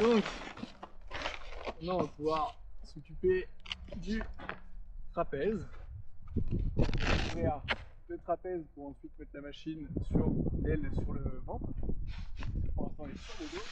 Donc, maintenant on va pouvoir s'occuper du trapèze. Ouvrir le trapèze pour ensuite mettre la machine sur l'aile, sur le ventre. Pour l'instant, elle est sur le dos.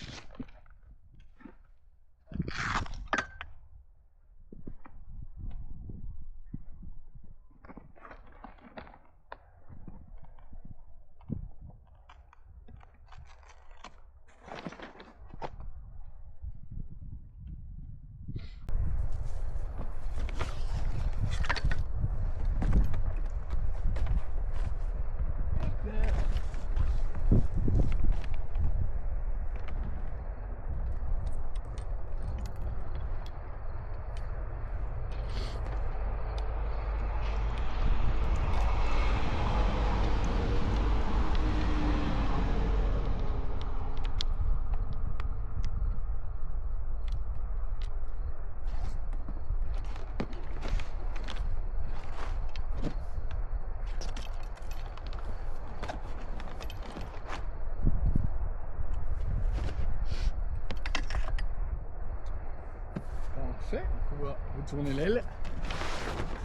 Parfait, on va retourner l'aile.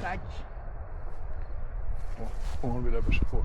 Tac. Bon, on va enlever la poche à peau.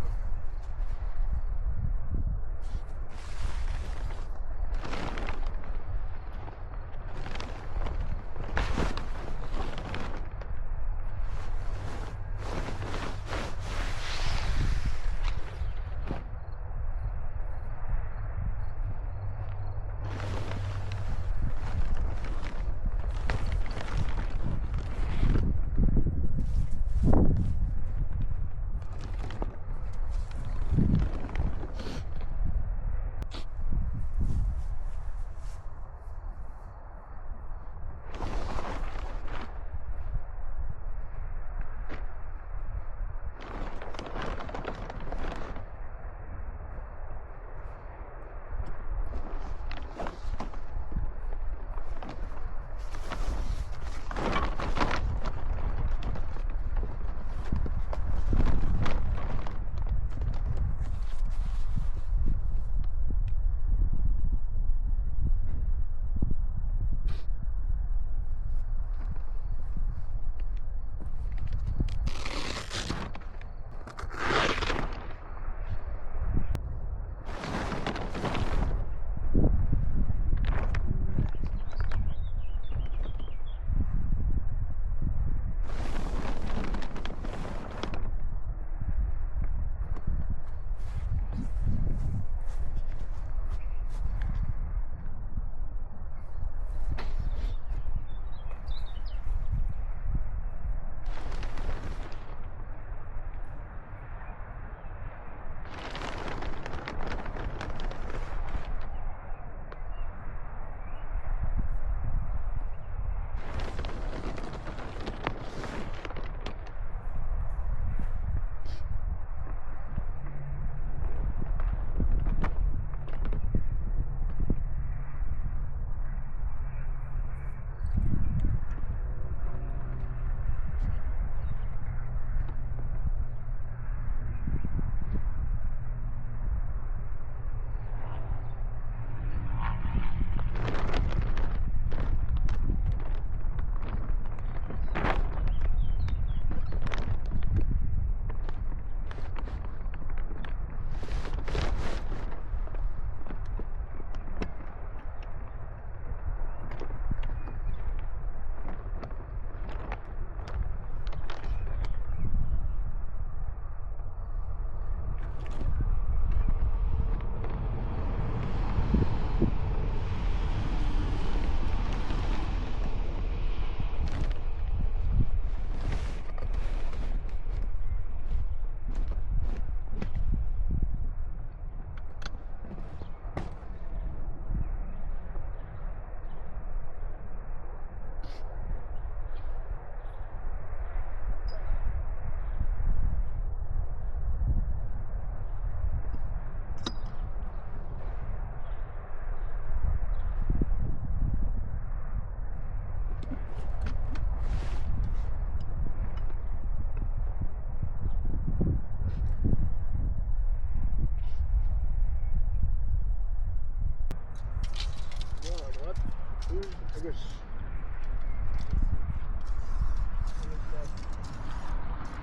gauche.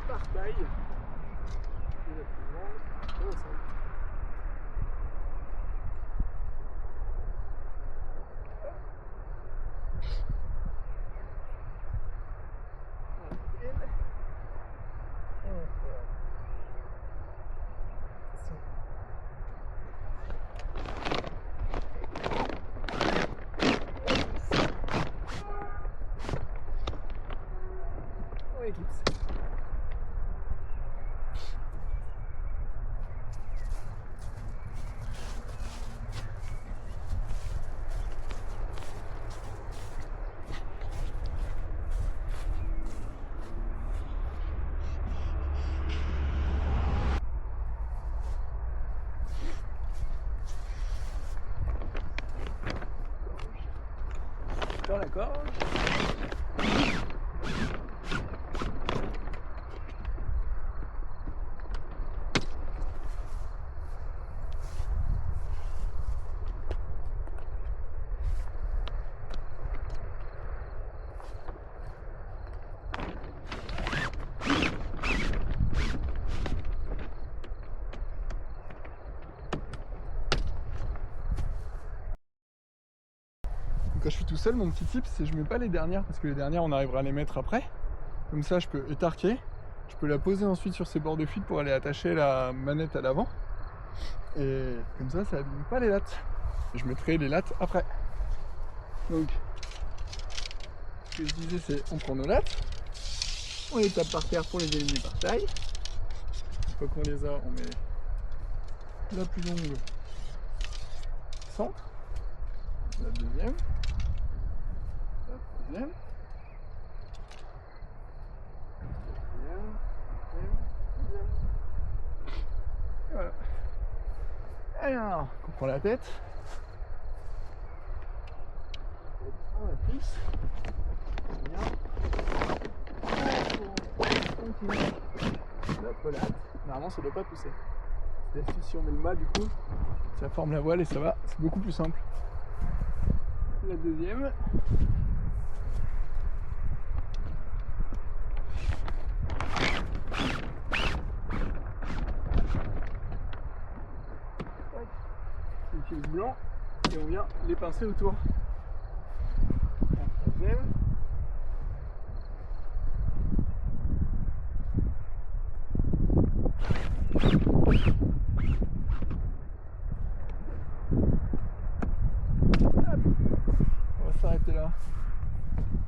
Par taille. Et la plus grande au centre. Éclipse. Dans la corde. Quand je suis tout seul, mon petit tip, c'est que je mets pas les dernières parce que les dernières, on arrivera à les mettre après. Comme ça, je peux étarquer. Je peux la poser ensuite sur ces bords de fuite pour aller attacher la manette à l'avant. Et comme ça abîme pas les lattes. Et je mettrai les lattes après. Donc, ce que je disais, c'est on prend nos lattes, on les tape par terre pour les éliminer par taille. Une fois qu'on les a, on met la plus longue centre, la deuxième, la troisième, deuxième. Et voilà. Alors, on prend la tête. On la pousse. Bien. On continue la pelade. Normalement, ça ne doit pas pousser. Si on met le mât, du coup, ça forme la voile et ça va. C'est beaucoup plus simple. La deuxième. Une fil blanc et on vient les pincer autour. La troisième. Hop. On va s'arrêter là.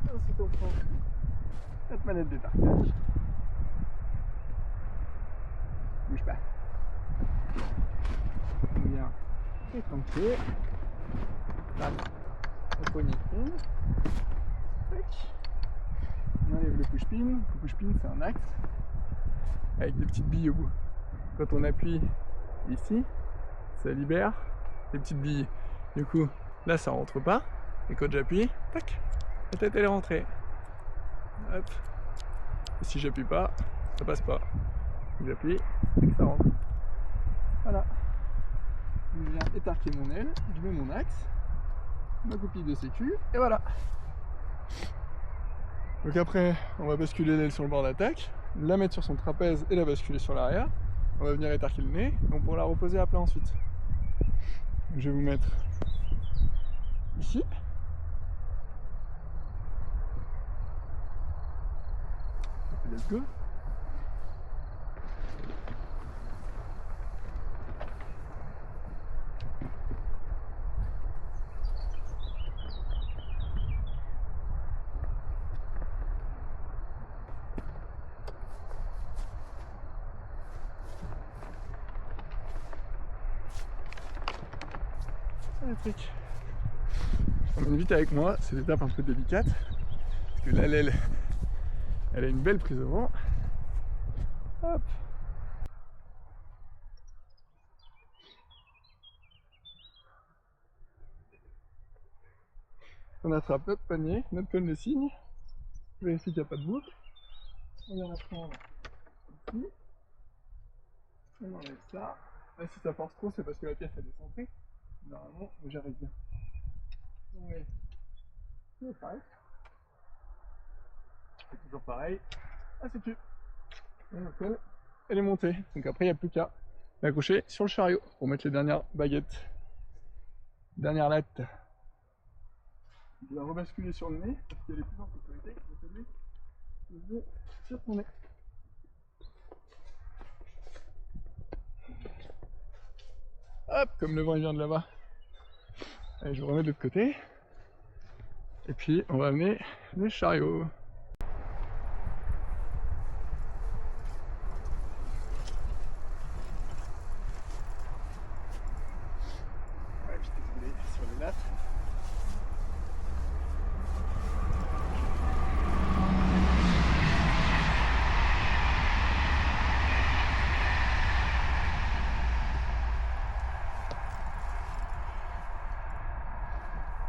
Ensuite on prend notre manette d'étartage. Bouge pas. On vient étranquer. Là, la poignée une. On enlève le push-pin. Le push-pin, c'est un axe avec des petites billes au bout. Quand on appuie ici, ça libère les petites billes. Du coup, là, ça rentre pas. Et quand j'appuie, tac, la tête elle est rentrée. Hop. Et si j'appuie pas, ça passe pas. J'appuie et ça rentre. Voilà. Je viens étarquer mon aile, je mets mon axe, ma copie de sécu, et voilà. Donc après, on va basculer l'aile sur le bord d'attaque, la mettre sur son trapèze et la basculer sur l'arrière. On va venir étarquer le nez, et on pourra la reposer à plat ensuite. Je vais vous mettre ici. Let's go. Le truc. Je t'emmène vite avec moi, c'est l'étape un peu délicate, parce que là l'aile, elle a une belle prise au vent. Hop. On attrape notre panier, notre cône de cygne, vérifie qu'il n'y a pas de boucle. On vient la prendre ici, on enlève ça. Là si ça force trop, c'est parce que la pièce elle est centrée. Normalement, j'arrive bien. On met Et pareil. C'est toujours pareil. Ah, c'est tu. Elle est montée. Donc après, il n'y a plus qu'à l'accrocher sur le chariot pour mettre les dernières baguettes. Dernière latte. Je vais rebasculer sur le nez parce qu'elle est plus en sécurité. Je vais sur ton nez. Hop, comme le vent il vient de là-bas. Allez, je vais remettre de l'autre côté. Et puis on va amener le chariot. Ouais, j'étais désolé sur les lattes.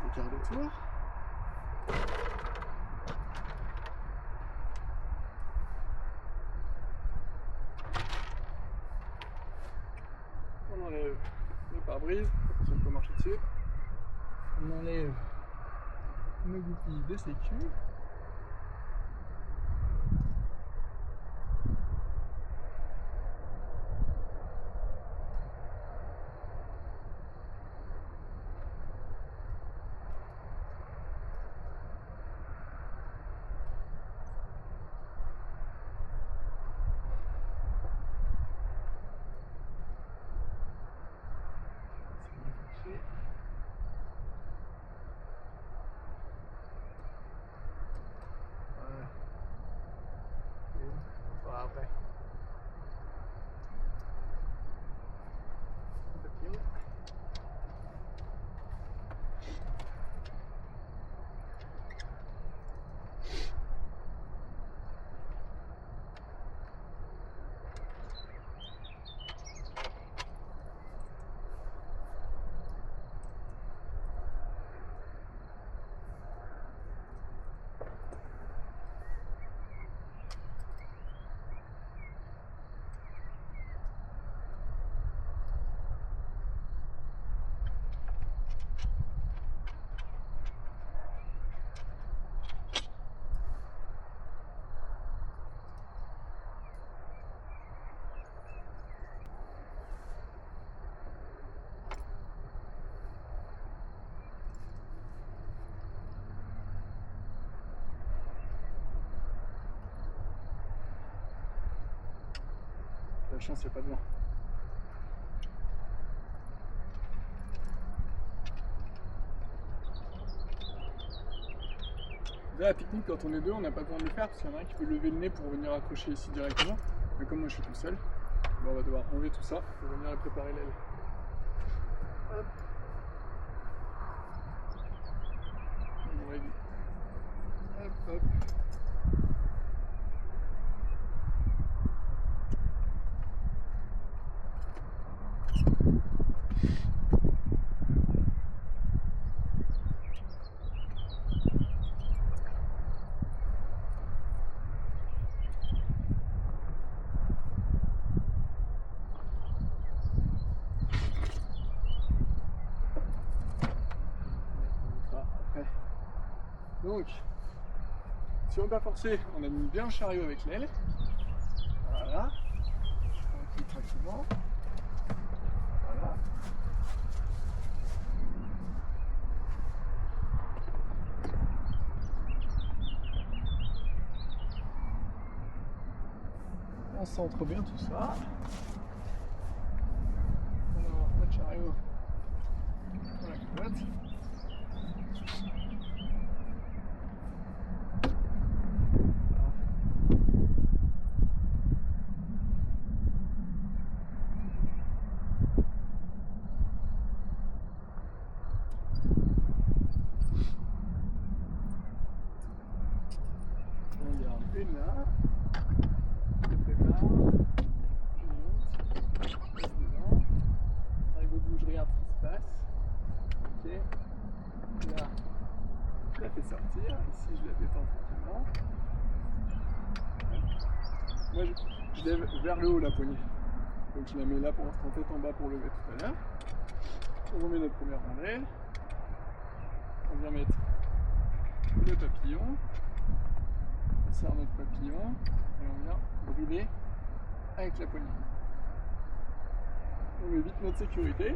Le quart de tour. On enlève le pare-brise, si on peut marcher dessus. On enlève nos goupilles de sécu. Après. La chance, il n'y a pas de vent. Là, la technique, quand on est deux, on n'a pas besoin de le faire parce qu'il y en a un qui peut lever le nez pour venir accrocher ici directement. Mais comme moi je suis tout seul, on va devoir enlever tout ça pour venir préparer l'aile. Hop. On règle. Hop, hop. Donc, si on n'est pas forcé, on a mis bien le chariot avec l'aile. Voilà. On clique tranquillement. Voilà. On centre bien tout ça. On a notre chariot dans la culotte. On garde une là. Je prépare. Je monte. Je passe devant. Arrive au bout, je regarde ce qui se passe. Ok. Là, je la fais sortir. Ici, je la détends tranquillement. Moi, je lève vers le haut la poignée. Donc je la mets là pour l'instant tête en bas pour lever tout à l'heure. On remet notre première rondelle. On vient mettre le papillon, on serre notre papillon et on vient brider avec la poignée. On met vite notre sécurité.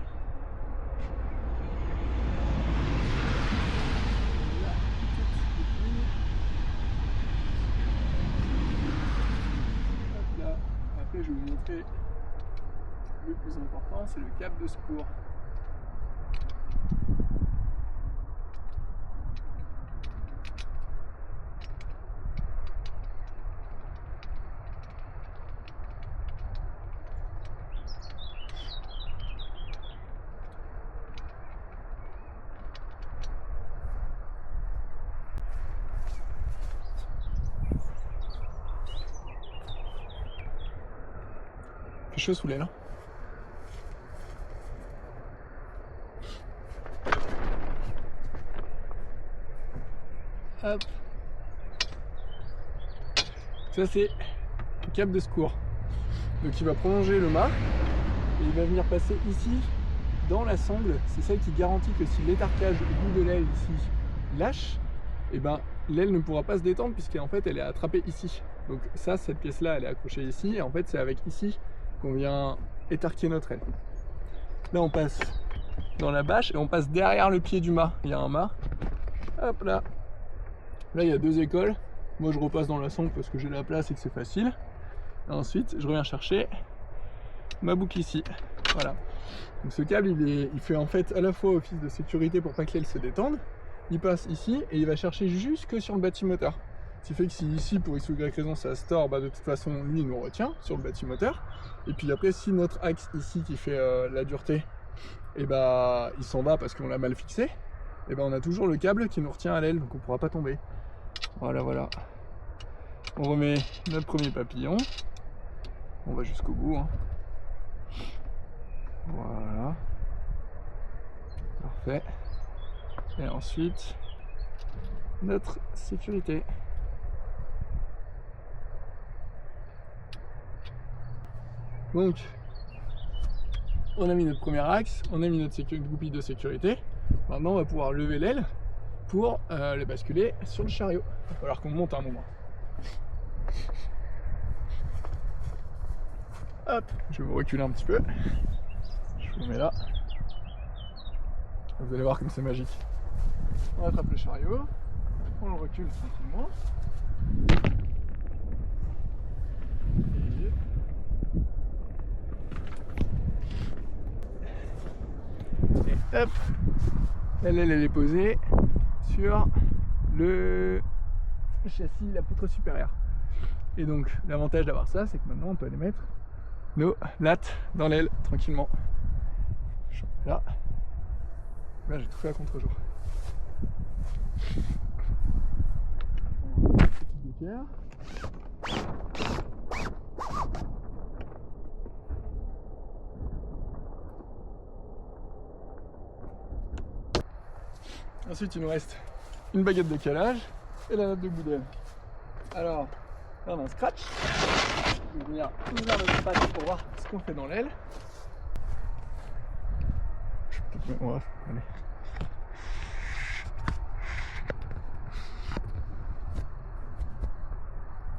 Hop là. Après je vais vous montrer le plus important, c'est le câble de secours. Il fait chaud sous l'aile, hein. Hop. Ça c'est le câble de secours. Donc il va prolonger le mât et il va venir passer ici dans la sangle. C'est celle qui garantit que si l'étarcage au bout de l'aile ici lâche, et ben l'aile ne pourra pas se détendre puisqu'en fait elle est attrapée ici. Donc ça, cette pièce là elle est accrochée ici et en fait c'est avec ici qu'on vient étarquer notre aile. Là on passe dans la bâche et on passe derrière le pied du mât. Il y a un mât. Hop là. Là il y a deux écoles. Moi je repasse dans la sangle parce que j'ai la place et que c'est facile. Et ensuite je reviens chercher ma boucle ici. Voilà. Donc ce câble il fait en fait à la fois office de sécurité pour pas que l'aile se détende. Il passe ici et il va chercher jusque sur le bâtimoteur. Ce qui fait que si ici pour x ou y raison ça se tord, bah de toute façon lui il nous retient sur le bâtimoteur. Et puis après si notre axe ici qui fait la dureté, et bah il s'en va parce qu'on l'a mal fixé, et ben on a toujours le câble qui nous retient à l'aile, donc on pourra pas tomber. Voilà, voilà. On remet notre premier papillon. On va jusqu'au bout, hein. Voilà. Parfait. Et ensuite, notre sécurité. Donc, on a mis notre premier axe, on a mis notre goupille de sécurité. Maintenant, on va pouvoir lever l'aile pour le basculer sur le chariot. Il va falloir qu'on monte un moment. Hop, je vais vous reculer un petit peu. Je vous mets là. Vous allez voir comme c'est magique. On attrape le chariot, on le recule tranquillement. Et hop, l'aile elle est posée sur le châssis, la poutre supérieure. Et donc l'avantage d'avoir ça, c'est que maintenant on peut aller mettre nos lattes dans l'aile tranquillement. Je mets là. Là j'ai tout fait à contre-jour. Petite gouttière. Ensuite il nous reste une baguette de calage et la latte de boudelle. Alors là on a un scratch. Je vais venir ouvrir notre patte pour voir ce qu'on fait dans l'aile. Je vais peut-être mettre... Ouais, allez.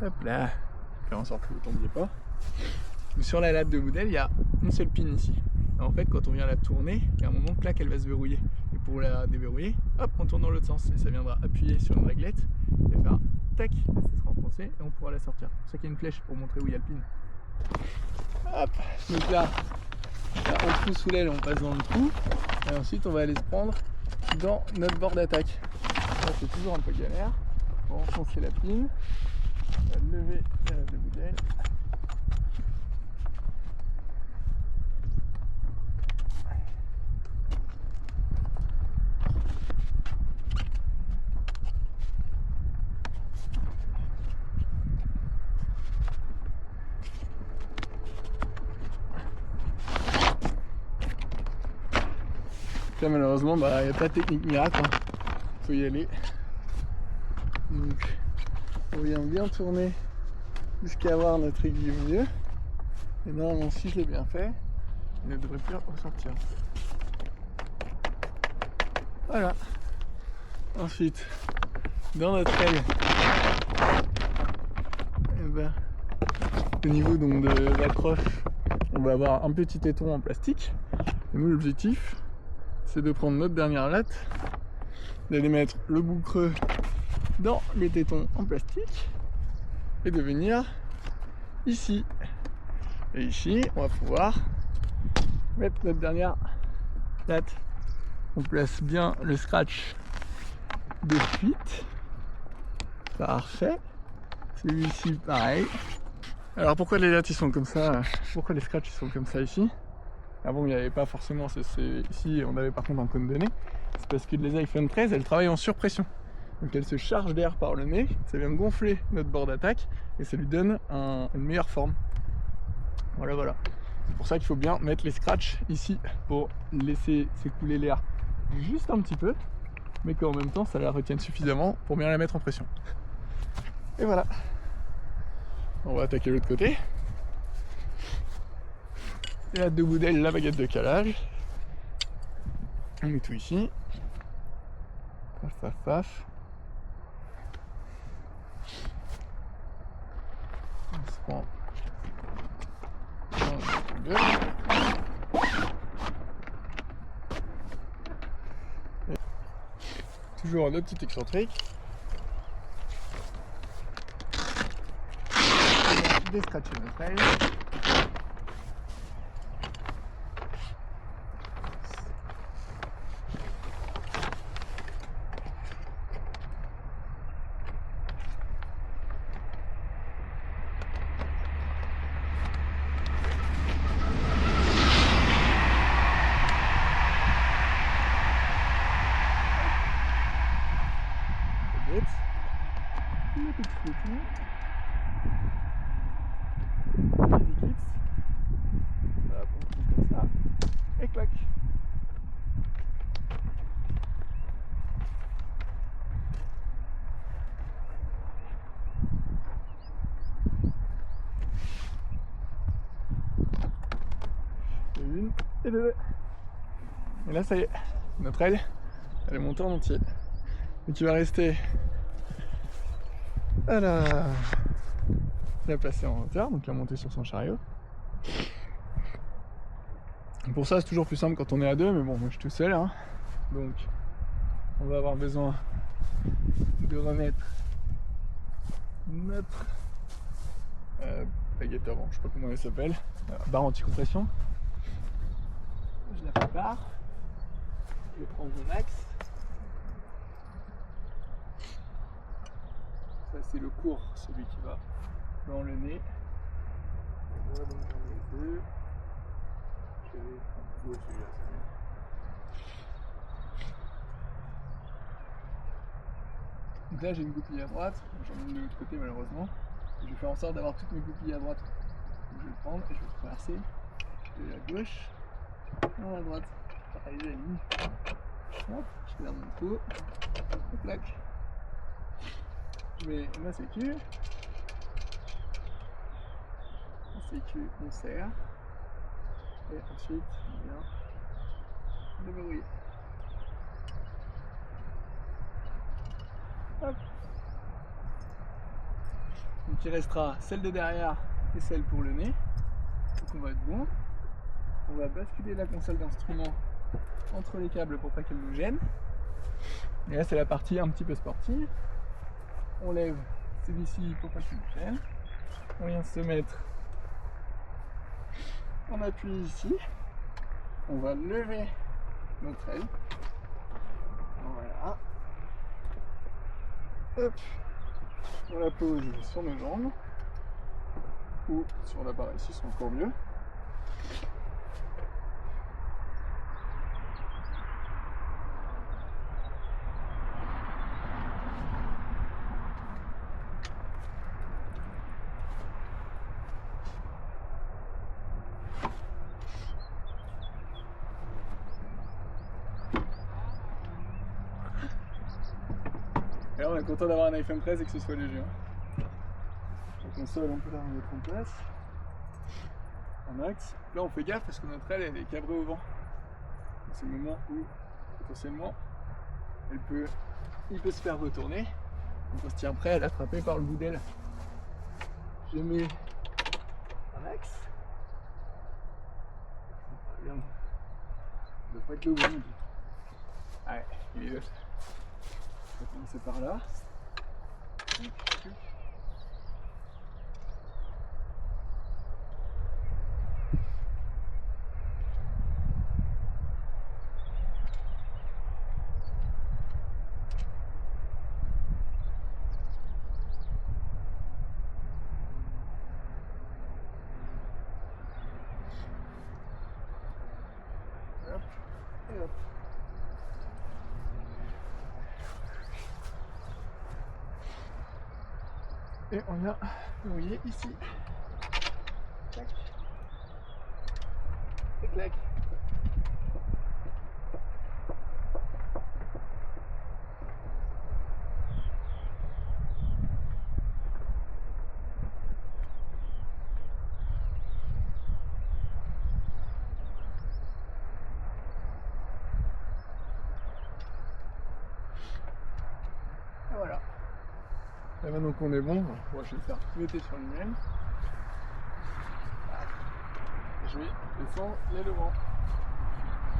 Hop là. Faire en sorte que vous ne tombiez pas. Sur la latte de boudelle, il y a une seule pin ici. Et en fait, quand on vient la tourner, il y a un moment, clac, elle va se verrouiller. Et pour la déverrouiller, hop, on tourne dans l'autre sens. Et ça viendra appuyer sur une réglette et faire tac, ça sera enfoncé et on pourra la sortir. C'est pour ça qu'il y a une flèche pour montrer où il y a le pin. Hop, donc là on pousse sous l'aile, on passe dans le trou. Et ensuite, on va aller se prendre dans notre bord d'attaque. Ça, c'est toujours un peu galère. On va enfoncer la pin, on va lever la latte de boudelle. Là, malheureusement, il n'y a pas de technique miracle, hein. Faut y aller. Donc, on vient bien tourner jusqu'à avoir notre aiguille au milieu. Et normalement, si je l'ai bien fait, il ne devrait plus ressortir. Voilà. Ensuite, dans notre aile, eh ben, au niveau donc de l'accroche, on va avoir un petit téton en plastique. Et nous, l'objectif, c'est de prendre notre dernière latte, d'aller mettre le bout creux dans les tétons en plastique et de venir ici. Et ici, on va pouvoir mettre notre dernière latte. On place bien le scratch de suite. Parfait. Celui-ci, pareil. Alors pourquoi les lattes ils sont comme ça? Pourquoi les scratchs ils sont comme ça ici? Ah bon, il n'y avait pas forcément, ici on avait par contre un cône de nez. C'est parce que les iPhone 13 elles travaillent en surpression. Donc elles se chargent d'air par le nez, ça vient gonfler notre bord d'attaque et ça lui donne une meilleure forme. Voilà. C'est pour ça qu'il faut bien mettre les scratchs ici pour laisser s'écouler l'air juste un petit peu, mais qu'en même temps ça la retienne suffisamment pour bien la mettre en pression. Et voilà. On va attaquer l'autre côté. Et à deux bouts d'aile, la baguette de calage. On met tout ici. Paf. On se prend dans la gueule. Toujours le petit excentrique. Descratcher notre aile. Le petit flottement. Easy kicks. Voilà, on fait ça. Et clac. Et une, et deux. Et là ça y est, notre aile, elle est montée en entier. Donc il va rester à la placer en hauteur, donc la monter sur son chariot. Pour ça c'est toujours plus simple quand on est à deux, mais bon moi je suis tout seul, hein. Donc on va avoir besoin de remettre notre baguette avant, je sais pas comment elle s'appelle, barre anti-compression. Je la prépare, je prends mon axe. Ça c'est le court, celui qui va dans le nez. Voilà, donc j'en ai deux. Je vais prendre celui-là, c'est bien. Donc là j'ai une goupille à droite, j'en ai une de l'autre côté malheureusement. Je vais faire en sorte d'avoir toutes mes goupilles à droite. Donc je vais le prendre et je vais le traverser de la gauche à la droite. Pareil, j'ai mis. Hop, je garde mon trou. Hop là. Je mets ma sécu. On serre. Et ensuite, on vient le verrouiller. Hop. Donc il restera celle de derrière et celle pour le nez. Donc on va être bon. On va basculer la console d'instrument entre les câbles pour pas qu'elle nous gêne. Et là c'est la partie un petit peu sportive. On lève celui-ci pour pas qu'il nous gêne. On vient se mettre en appui ici. On va lever notre aile. Voilà. Hop. On la pose sur nos jambes. Ou sur la barre ici, c'est encore mieux. Et là on est content d'avoir un iPhone 13 et que ce soit léger. La console on peut la remettre en place. En axe. Là on fait gaffe parce que notre aile elle est cabrée au vent. C'est le moment où potentiellement il peut se faire retourner. Donc on se tient prêt à l'attraper par le bout d'aile. Je mets un axe. Regarde. Ça doit pas être le bon. Ouais, il est là. On va commencer par là. Hop, et hop. Et on vient nouiller ici. Tac. Et clac. Et voilà. Et maintenant qu'on est bon, moi je vais faire pivoter sur lui-même. Je vais descendre les devants.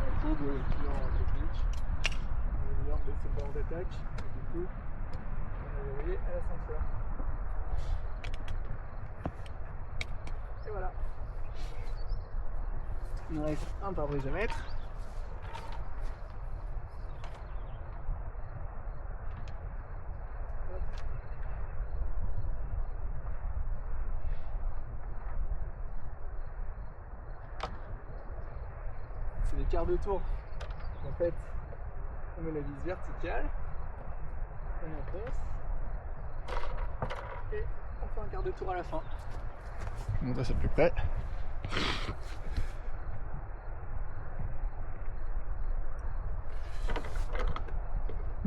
Il faut plusieurs techniques. Le meilleur de laisser le bord d'attaque. Et du coup, on va verrouiller à l'ascenseur. Et voilà. Il nous reste un pare-brise à mettre. C'est les quarts de tour. En fait, on met la vis verticale, on enfonce et on fait un quart de tour à la fin. Je vous montre ça de plus près.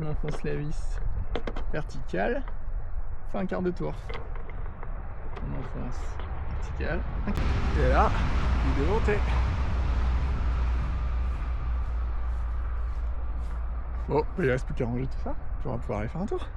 On enfonce la vis verticale, on fait un quart de tour. On enfonce verticale, et là, il est monté. Bon, il ne reste plus qu'à ranger tout ça, puis on va pouvoir aller faire un tour.